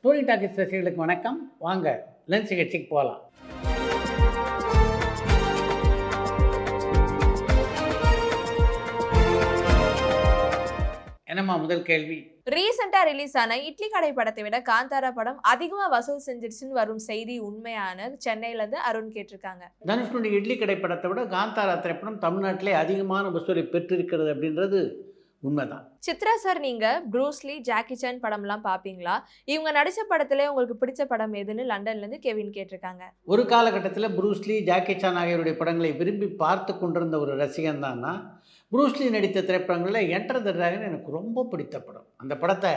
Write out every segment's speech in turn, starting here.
Dhoni talkies ரசிகர்களுக்கு வணக்கம். வாங்க லென்ஸ் நிகழ்ச்சிக்கு போகலாம். என்னம்மா முதல் கேள்வி? ரீசெண்டா ரிலீஸ் ஆன இட்லி கடை படத்தை விட காந்தாரா படம் அதிகமா வசூல் செஞ்சிருச்சுன்னு வரும் செய்தி உண்மையான? சென்னையில இருந்து அருண் கேட்டிருக்காங்க. தனுஷ்னுடைய இட்லி கடை படத்தை விட காந்தாரா திரைப்படம் தமிழ்நாட்டிலே அதிகமான வசூலை பெற்றிருக்கிறது அப்படின்றது உண்மைதான். சித்ரா சார், நீங்க ப்ரூஸ்லி, ஜாக்கி சான் படம்லாம் பாப்பீங்களா? இவங்க நடிச்ச படத்திலே உங்களுக்கு பிடிச்ச படம் எதுன்னு லண்டன்ல இருந்து கெவின் கேட்டிருக்காங்க. ஒரு காலகட்டத்தில் ப்ரூஸ்லி, ஜாக்கி சான் ஆகியோருடைய படங்களை விரும்பி பார்த்து கொண்டிருந்த ஒரு ரசிகன் தான் நான். ப்ரூஸ்லி நடித்த திரைப்படங்களில் என்டர் த டிராகன் எனக்கு ரொம்ப பிடித்த படம். அந்த படத்தை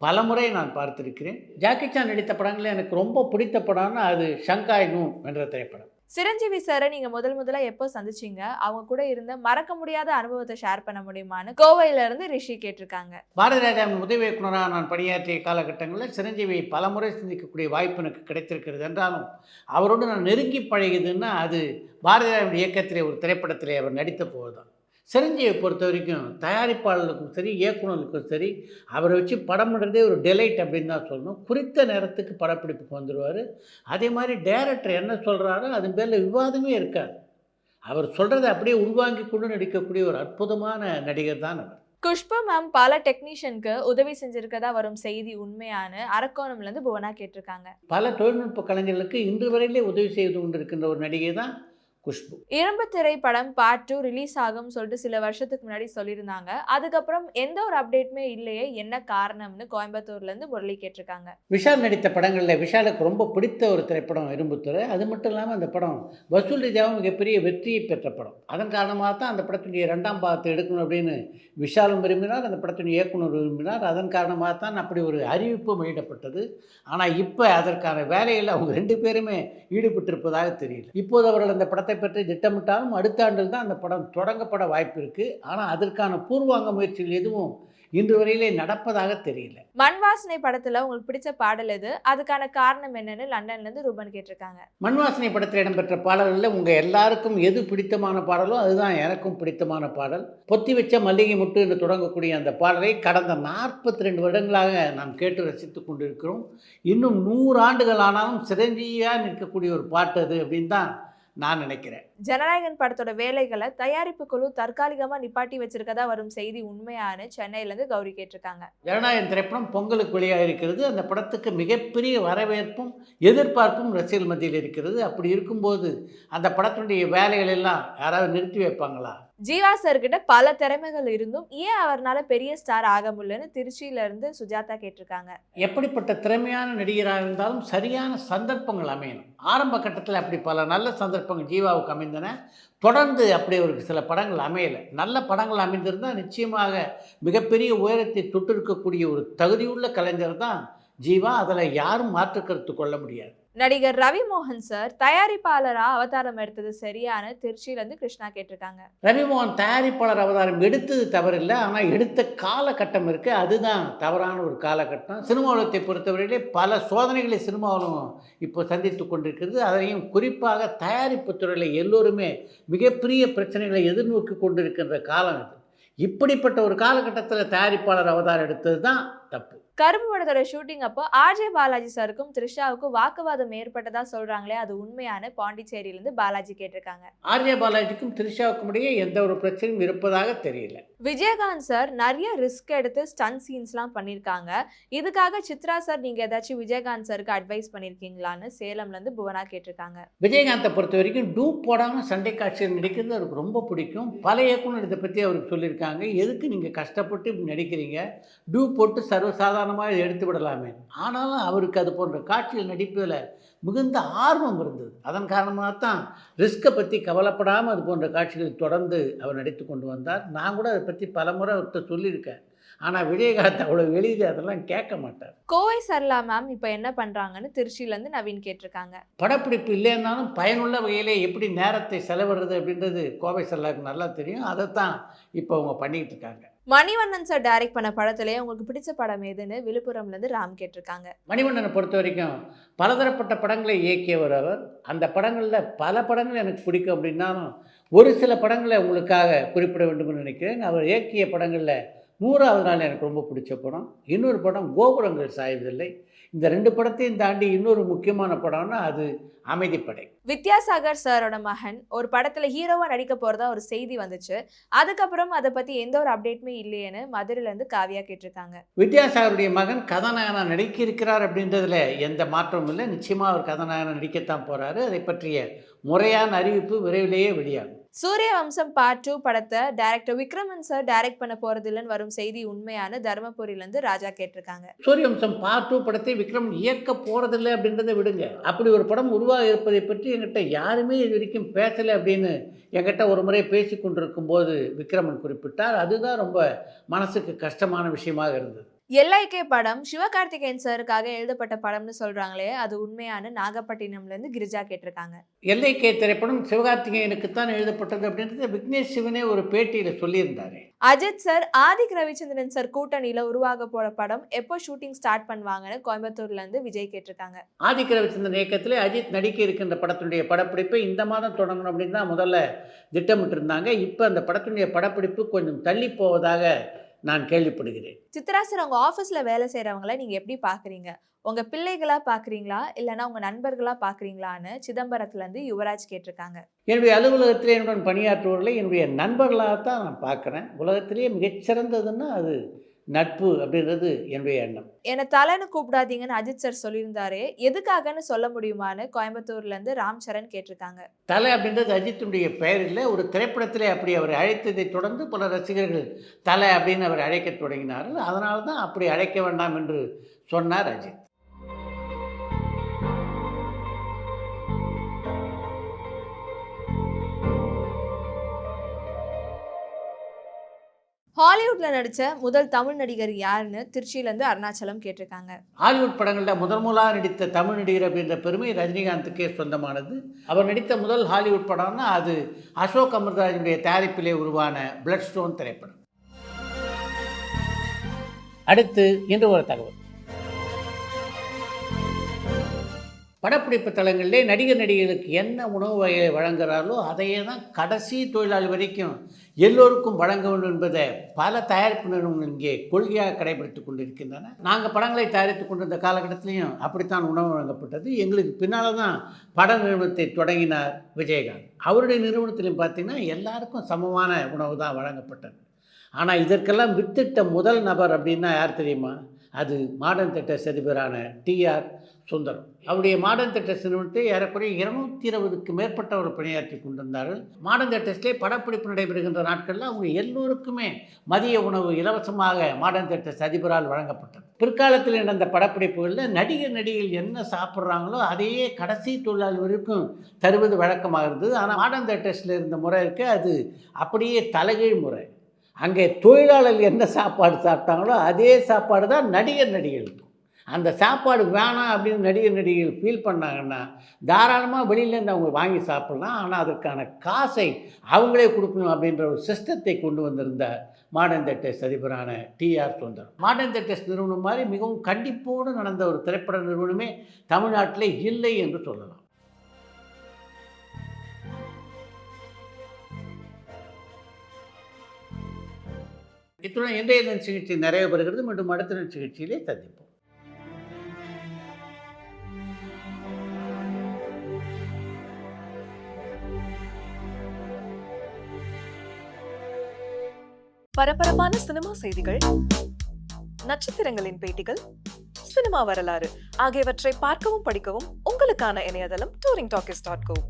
பலமுறை நான் பார்த்திருக்கிறேன். ஜாக்கி சான் நடித்த படங்களில் எனக்கு ரொம்ப பிடித்த படம்னா அது ஷங்காய் நூன் என்ற திரைப்படம். சிரஞ்சீவி சாரை நீங்க முதல்ல எப்போ சந்திச்சீங்க? அவங்க கூட இருந்த மறக்க முடியாத அனுபவத்தை ஷேர் பண்ண முடியுமான்னு கோவையில இருந்து ரிஷி கேட்டிருக்காங்க. பாரதி ராஜாவின் உதவி இயக்குனராக நான் பணியாற்றிய காலகட்டங்களில் சிரஞ்சீவியை பலமுறை சந்திக்கக்கூடிய வாய்ப்பு எனக்கு கிடைத்திருக்கிறது. என்றாலும் அவரோடு நான் நெருங்கி பழகியதுன்னா அது பாரதி ராஜாவின் இயக்கத்திலே ஒரு திரைப்படத்திலே அவர் நடித்த போது தான். சிரஞ்சீவியை பொறுத்த வரைக்கும் தயாரிப்பாளர்களுக்கும் சரி, இயக்குநர்களுக்கும் சரி, அவரை வச்சு படம் பண்ணுறதே ஒரு டெலைட் அப்படின்னு தான் சொல்லணும். குறித்த நேரத்துக்கு படப்பிடிப்புக்கு வந்துடுவார். அதே மாதிரி டைரக்டர் என்ன சொல்கிறாரோ அது பேரில் விவாதமே இருக்காது. அவர் சொல்கிறத அப்படியே உள்வாங்கி கொண்டு நடிக்கக்கூடிய ஒரு அற்புதமான நடிகர் தான் அவர். குஷ்பு மேம் பல டெக்னீஷியனுக்கு உதவி செஞ்சிருக்கதா வரும் செய்தி உண்மையான? அரக்கோணம்ல இருந்து புவனா கேட்டிருக்காங்க. பல தொழில்நுட்ப கலைஞர்களுக்கு இன்று வரையிலே உதவி செய்து கொண்டிருக்கின்ற ஒரு நடிகை தான் குஷ்பு. இரும்பு திரை படம் பார்ட் 2 ரிலீஸ் ஆகும்னு சொல்லிட்டு சில வருஷத்துக்கு முன்னாடி சொல்லியிருந்தாங்க. அதுக்கப்புறம் எந்த ஒரு அப்டேட்டுமே இல்லையே, என்ன காரணம்னு கோயம்புத்தூர்ல இருந்து முரளி கேட்டிருக்காங்க. விஷால் நடித்த படங்களில் விஷாலுக்கு ரொம்ப பிடித்த ஒரு திரைப்படம் இரும்புத்துறை. அது மட்டும் இல்லாமல் அந்த படம் வசூல் ரீதியாகவும் மிகப்பெரிய வெற்றியை பெற்ற படம். அதன் காரணமாக தான் அந்த படத்துடைய 2ஆம் பாகத்தை எடுக்கணும் அப்படின்னு விஷாலும் விரும்பினார், அந்த படத்துடைய இயக்குனர் விரும்பினார். அதன் காரணமாக தான் அப்படி ஒரு அறிவிப்பு வெளியிடப்பட்டது. ஆனால் இப்போ அதற்கான வேலையில் அவங்க 2 பேருமே ஈடுபட்டிருப்பதாக தெரியல. இப்போது அவர்கள் அந்த படத்தை பற்றி திட்டமிட்டாலும் அடுத்த ஆண்டில் தான் அந்த படம் தொடங்கப்பட வாய்ப்பு இருக்குது. ஆனால் அதற்கான பூர்வாங்க முயற்சிகள் எதுவும் இன்று வரையிலே நடப்பதாக தெரியல. மண் வாசனை படத்துல உங்களுக்கு பிடிச்ச பாடல் எது? அதுக்கான காரணம் என்னன்னு லண்டன்ல இருந்து ரூபன் கேட்டிருக்காங்க. மண் வாசனை படத்தில் இடம்பெற்ற பாடல்களில் உங்கள் எல்லாருக்கும் எது பிடித்தமான பாடலோ அதுதான் எனக்கும் பிடித்தமான பாடல். பொத்தி வச்ச மல்லிகை முட்டு என்று தொடங்கக்கூடிய அந்த பாடலை கடந்த 42 வருடங்களாக நாம் கேட்டு ரசித்து கொண்டிருக்கிறோம். இன்னும் 100 ஆண்டுகள் ஆனாலும் சிரஞ்சீவியாக நிற்கக்கூடிய ஒரு பாட்டு அது அப்படின்னு தான் நான் நினைக்கிறேன். ஜனநாயகன் படத்தோட வேலைகளை தயாரிப்பு குழு தற்காலிகமா நிப்பாட்டி வச்சிருக்கதா வரும் செய்தி உண்மையான? சென்னையில இருந்து கௌரி கேட்டிருக்காங்க. ஜனநாயகன் திரைப்படம் பொங்கலுக்கு வெளியாக இருக்கிறது. அந்த படத்துக்கு மிகப்பெரிய வரவேற்பும் எதிர்பார்ப்பும் ரசிகர்கள் மத்தியில் இருக்கிறது. அப்படி இருக்கும்போது அந்த படத்தினுடைய வேலைகள் எல்லாம் யாராவது நிறுத்தி வைப்பாங்களா? ஜீவா சார் கிட்ட பல திறமைகள் இருந்தும் ஏன் அவர்னால பெரிய ஸ்டார் ஆக முடியலன்னு திருச்சியில இருந்து சுஜாதா கேட்டிருக்காங்க. எப்படிப்பட்ட திறமையான நடிகராக இருந்தாலும் சரியான சந்தர்ப்பங்கள் அமையணும். ஆரம்ப கட்டத்தில் அப்படி பல நல்ல சந்தர்ப்பங்கள் ஜீவாவுக்கு அமைந்தன. தொடர்ந்து அப்படி ஒரு சில படங்கள் அமையலை. நல்ல படங்கள் அமைந்திருந்தால் நிச்சயமாக மிகப்பெரிய உயரத்தை தொட்டிருக்கக்கூடிய ஒரு தகுதியுள்ள கலைஞர் தான் ஜீவா. அதில் யாரும் மாற்று கருத்து கொள்ள முடியாது. நடிகர் ரவி மோகன் சார் தயாரிப்பாளரா அவதாரம் எடுத்தது சரியான? திருச்சியில இருந்து கிருஷ்ணா கேட்டிருக்காங்க. ரவிமோகன் தயாரிப்பாளர் அவதாரம் எடுத்தது தவறில்லை, ஆனால் எடுத்த காலகட்டம் இருக்குது, அதுதான் தவறான ஒரு காலகட்டம். சினிமா உலகத்தை பொறுத்தவரையிலே பல சோதனைகளை சினிமாவிலும் இப்போ சந்தித்து கொண்டிருக்கிறது. அதையும் குறிப்பாக தயாரிப்பு துறையில் எல்லோருமே மிகப்பெரிய பிரச்சனைகளை எதிர்நோக்கி கொண்டிருக்கின்ற காலம் இது. இப்படிப்பட்ட ஒரு காலகட்டத்தில் தயாரிப்பாளர் அவதாரம் எடுத்தது தான் தப்பு. கரும்பு படத்தோட ஷூட்டிங் அப்போ ஆர்ஜே பாலாஜி சாருக்கும் த்ரிஷாவுக்கும் வாக்குவாதம் ஏற்பட்டதா சொல்றாங்களே, அது உண்மையான? பாண்டிச்சேரியிலிருந்து பாலாஜி கேட்டிருக்காங்க. ஆர்ஜே பாலாஜிக்கும் த்ரிஷாவுக்கும் இடையே எந்த ஒரு பிரச்சனையும் இருப்பதாக தெரியல. விஜயகாந்த் சார் நிறைய ரிஸ்க் எடுத்து ஸ்டன் சீன்ஸ்லாம் பண்ணியிருக்காங்க. இதுக்காக சித்ரா சார் நீங்க ஏதாச்சும் விஜயகாந்த் சாருக்கு அட்வைஸ் பண்ணியிருக்கீங்களான்னு சேலம்ல இருந்து புவனா கேட்டிருக்காங்க. விஜயகாந்தை பொறுத்த வரைக்கும் டூப் போடாமல் சண்டை காட்சிகள் நடிக்கிறது அவருக்கு ரொம்ப பிடிக்கும். பல இயக்குனர் இதை பற்றி அவருக்கு சொல்லியிருக்காங்க. எதுக்கு நீங்கள் கஷ்டப்பட்டு இப்படி நடிக்கிறீங்க, டூப் போட்டு சர்வசாதாரணமாக இதை எடுத்து விடலாமே. ஆனாலும் அவருக்கு அது போன்ற காட்சிகள் நடிப்பதில் மிகுந்த ஆர்வம் இருந்தது. அதன் காரணமாக தான் ரிஸ்க்கை பற்றி கவலைப்படாமல் அது போன்ற காட்சிகளை தொடர்ந்து அவர் நடித்து கொண்டு வந்தார். நான் கூட அதை பற்றி பல முறை அவர்கிட்ட சொல்லியிருக்கேன். ஆனால் விஜயகாந்த் அவ்வளோ வெளியில் அதெல்லாம் கேட்க மாட்டார். கோவை சரளா மேம் இப்போ என்ன பண்ணுறாங்கன்னு திருச்சியிலேருந்து நவீன் கேட்டிருக்காங்க. படப்பிடிப்பு இல்லைன்னாலும் பயனுள்ள வகையிலே எப்படி நேரத்தை செலவிடுறது அப்படின்றது கோவை சரளாவுக்கு நல்லா தெரியும். அதைத்தான் இப்போ அவங்க பண்ணிக்கிட்டு இருக்காங்க. மணிவண்ணன் சார் டைரக்ட் பண்ண படத்திலேயே உங்களுக்கு பிடிச்ச படம் எதுன்னு விழுப்புரம்லேருந்து ராம் கேட்டிருக்காங்க. மணிவண்ணனை பொறுத்த வரைக்கும் பலதரப்பட்ட படங்களை இயக்கியவர் அவர். அந்த படங்களில் பல படங்கள் எனக்கு பிடிக்கும் அப்படின்னாலும் ஒரு சில படங்களை உங்களுக்காக குறிப்பிட வேண்டும்னு நினைக்கிறேன். அவர் இயக்கிய படங்களில் 100வது நாள் எனக்கு ரொம்ப பிடிச்ச படம். இன்னொரு படம் கோபுரங்கள் சாய்வதில்லை. இந்த 2 படத்தையும் தாண்டி இன்னொரு முக்கியமான படம்னா அது அமைதிப்படை. வித்யாசாகர் சாரோட மகன் ஒரு படத்துல ஹீரோவா நடிக்க போறதா ஒரு செய்தி வந்துச்சு. அதுக்கப்புறம் அதை பத்தி எந்த ஒரு அப்டேட்டுமே இல்லையேன்னு மதுரையில இருந்து காவியா கேட்டிருக்காங்க. வித்யாசாகருடைய மகன் கதாநாயகனா நடிக்க இருக்கிறார் அப்படின்றதுல எந்த மாற்றமும் இல்லை. நிச்சயமா அவர் கதாநாயகனா நடிக்கத்தான் போறாரு. அதை பற்றிய முறையான அறிவிப்பு விரைவிலேயே வெளியாகும். சூரிய வம்சம் பார்ட் 2 படத்தை டைரக்டர் விக்ரமன் சார் டைரக்ட் பண்ண போறது இல்லைன்னு வரும் செய்தி உண்மையான தர்மபுரியில இருந்து ராஜா கேட்டிருக்காங்க. சூரியவம்சம் பார்ட் 2 படத்தை விக்ரம் இயக்க போறதில்லை அப்படின்றத விடுங்க. அப்படி ஒரு படம் உருவாக இருப்பதை பற்றி என்கிட்ட யாருமே இது வரைக்கும் பேசலை அப்படின்னு என்கிட்ட ஒரு முறை பேசி கொண்டிருக்கும் போது விக்ரமன் குறிப்பிட்டார். அதுதான் ரொம்ப மனசுக்கு கஷ்டமான விஷயமாக இருந்தது. எல்ஐகே படம் சிவகார்த்திகேயன் சாருக்காக எழுதப்பட்ட படம்னு சொல்றாங்களே, அது உண்மையான நாகப்பட்டினம்ல இருந்து கிரிஜா கேட்டிருக்காங்க. எல்ஐகே திரைப்படம் சிவகார்த்திகேயனுக்குத்தான் எழுதப்பட்டது அப்படின்றத விக்னேஷ் சிவனே ஒரு பேட்டியில் சொல்லியிருந்தாரு. அஜித் சார் ஆதிக் ரவிச்சந்திரன் சார் கூட்டணியில உருவாக போற படம் எப்போ ஷூட்டிங் ஸ்டார்ட் பண்ணுவாங்கன்னு கோயம்புத்தூர்ல இருந்து விஜய் கேட்டிருக்காங்க. ஆதிக் ரவிச்சந்திரன் இயக்கத்திலே அஜித் நடிக்க இருக்கின்ற படத்தினுடைய படப்பிடிப்பை இந்த மாதம் தொடங்கணும் அப்படின்னு தான் முதல்ல திட்டமிட்டு இருந்தாங்க. இப்போ அந்த படத்தினுடைய படப்பிடிப்பு கொஞ்சம் தள்ளி போவதாக நான் கேள்விப்படுகிறேன். சித்ரா சார், உங்க ஆபீஸ்ல வேலை செய்யறவங்களை நீங்க எப்படி பாக்குறீங்க? உங்க பிள்ளைகளா பாக்குறீங்களா இல்லைன்னா உங்க நண்பர்களா பாக்குறீங்களான்னு சிதம்பரத்துல இருந்து யுவராஜ் கேட்டிருக்காங்க. என்னுடைய அலுவலகத்திலே என்னுடன் பணியாற்றுவர்களை என்னுடைய நண்பர்களாகத்தான் நான் பார்க்குறேன். உலகத்திலேயே மிகச்சிறந்ததுன்னா அது நட்பு அப்படின்றது என்னுடைய எண்ணம். என்னை தலைன்னு கூப்பிடாதீங்கன்னு அஜித் சார் சொல்லியிருந்தாரே, எதுக்காகன்னு சொல்ல முடியுமான்னு கோயம்புத்தூர்ல இருந்து ராம் சரண் கேட்டிருக்காங்க. தலை அப்படின்றது அஜித்துடைய பெயர் இல்லை. ஒரு திரைப்படத்திலே அப்படி அவர் அழைத்ததை தொடர்ந்து பல ரசிகர்கள் தலை அப்படின்னு அவர் அழைக்க தொடங்கினார்கள். அதனால தான் அப்படி அழைக்க வேண்டாம் என்று சொன்னார் அஜித். ஹாலிவுட்ல நடிச்ச முதல் தமிழ் நடிகர் யாருன்னு திருச்சியில இருந்து அருணாச்சலம் கேட்டிருக்காங்க. ஹாலிவுட் படங்களில் முதலாக நடித்த தமிழ் நடிகர் அப்படின்ற பெருமை ரஜினிகாந்துக்கே சொந்தமானது. அவர் நடித்த முதல் ஹாலிவுட் படம்னா அது அசோக் அமிர்தராஜனுடைய தயாரிப்பிலே உருவான பிளட் ஸ்டோன் திரைப்படம். அடுத்து இன்று ஒரு தகவல். படப்பிடிப்பு தளங்களிலே நடிகர் நடிகைகளுக்கு என்ன உணவு வகையை வழங்குகிறார்களோ அதையே தான் கடைசி தொழிலாளி வரைக்கும் எல்லோருக்கும் வழங்க வேண்டும் என்பதை பல தயாரிப்பு நிறுவனங்கள் இங்கே கொள்கையாக கடைபிடித்து கொண்டிருக்கின்றன. நாங்கள் படங்களை தயாரித்து கொண்டிருந்த காலகட்டத்திலையும் அப்படித்தான் உணவு வழங்கப்பட்டது. எங்களுக்கு பின்னால் தான் பட நிறுவனத்தை தொடங்கினார் விஜயகாந்த். அவருடைய நிறுவனத்திலையும் பார்த்திங்கன்னா எல்லாருக்கும் சமமான உணவு தான் வழங்கப்பட்டது. ஆனால் இதற்கெல்லாம் வித்திட்ட முதல் நபர் அப்படின்னா யார் தெரியுமா? அது மாடர்ன் தியேட்டர்ஸ் அதிபரான டிஆர் சுந்தரம். அவருடைய மாடர்ன் தியேட்டர்ஸ் நிறுவனத்தை ஏறக்குறைய 220க்கு மேற்பட்டவர் பணியாற்றி கொண்டிருந்தார்கள். மாடர்ன் தியேட்டர்ஸ்லேயே படப்பிடிப்பு நடைபெறுகின்ற நாட்களில் அவங்க எல்லோருக்குமே மதிய உணவு இலவசமாக மாடர்ன் தியேட்டர்ஸ் அதிபரால் வழங்கப்பட்டது. பிற்காலத்தில் நடந்த படப்பிடிப்புகளில் நடிகர் நடிகைகள் என்ன சாப்பிட்றாங்களோ அதையே கடைசி தொழிலாளி வரைக்கும் தருவது வழக்கமாக இருந்தது. ஆனால் மாடர்ன் தியேட்டர்ஸில் இருந்த முறை இருக்கு, அது அப்படியே தலைகீழ் முறை. அங்கே தொழிலாளர்கள் என்ன சாப்பாடு சாப்பிட்டாங்களோ அதே சாப்பாடு தான் நடிகர் நடிகைகளுக்கும். அந்த சாப்பாடு வேணாம் அப்படின்னு நடிகர் நடிகைகள் ஃபீல் பண்ணாங்கன்னா தாராளமாக வெளியிலேருந்து அவங்க வாங்கி சாப்பிட்லாம். ஆனால் அதற்கான காசை அவங்களே கொடுக்கணும் அப்படின்ற ஒரு சிஸ்டத்தை கொண்டு வந்திருந்த மாடர்ன் தியேட்டர்ஸ் அதிபரான டிஆர் சுந்தரம். மாடர்ன் தியேட்டர்ஸ் நிறுவனம் மாதிரி மிகவும் கண்டிப்போடு நடந்த ஒரு திரைப்பட நிறுவனமே தமிழ்நாட்டிலே இல்லை என்று சொல்லலாம். இத்துடன் இன்றைய நிகழ்ச்சி நிறைவு பெறுகிறது. மீண்டும் அடுத்த நிகழ்ச்சியிலே சந்திப்போம். பரபரப்பான சினிமா செய்திகள், நட்சத்திரங்களின் பேட்டிகள், சினிமா வரலாறு ஆகியவற்றை பார்க்கவும் படிக்கவும் உங்களுக்கான இணையதளம் touringtalkies.co.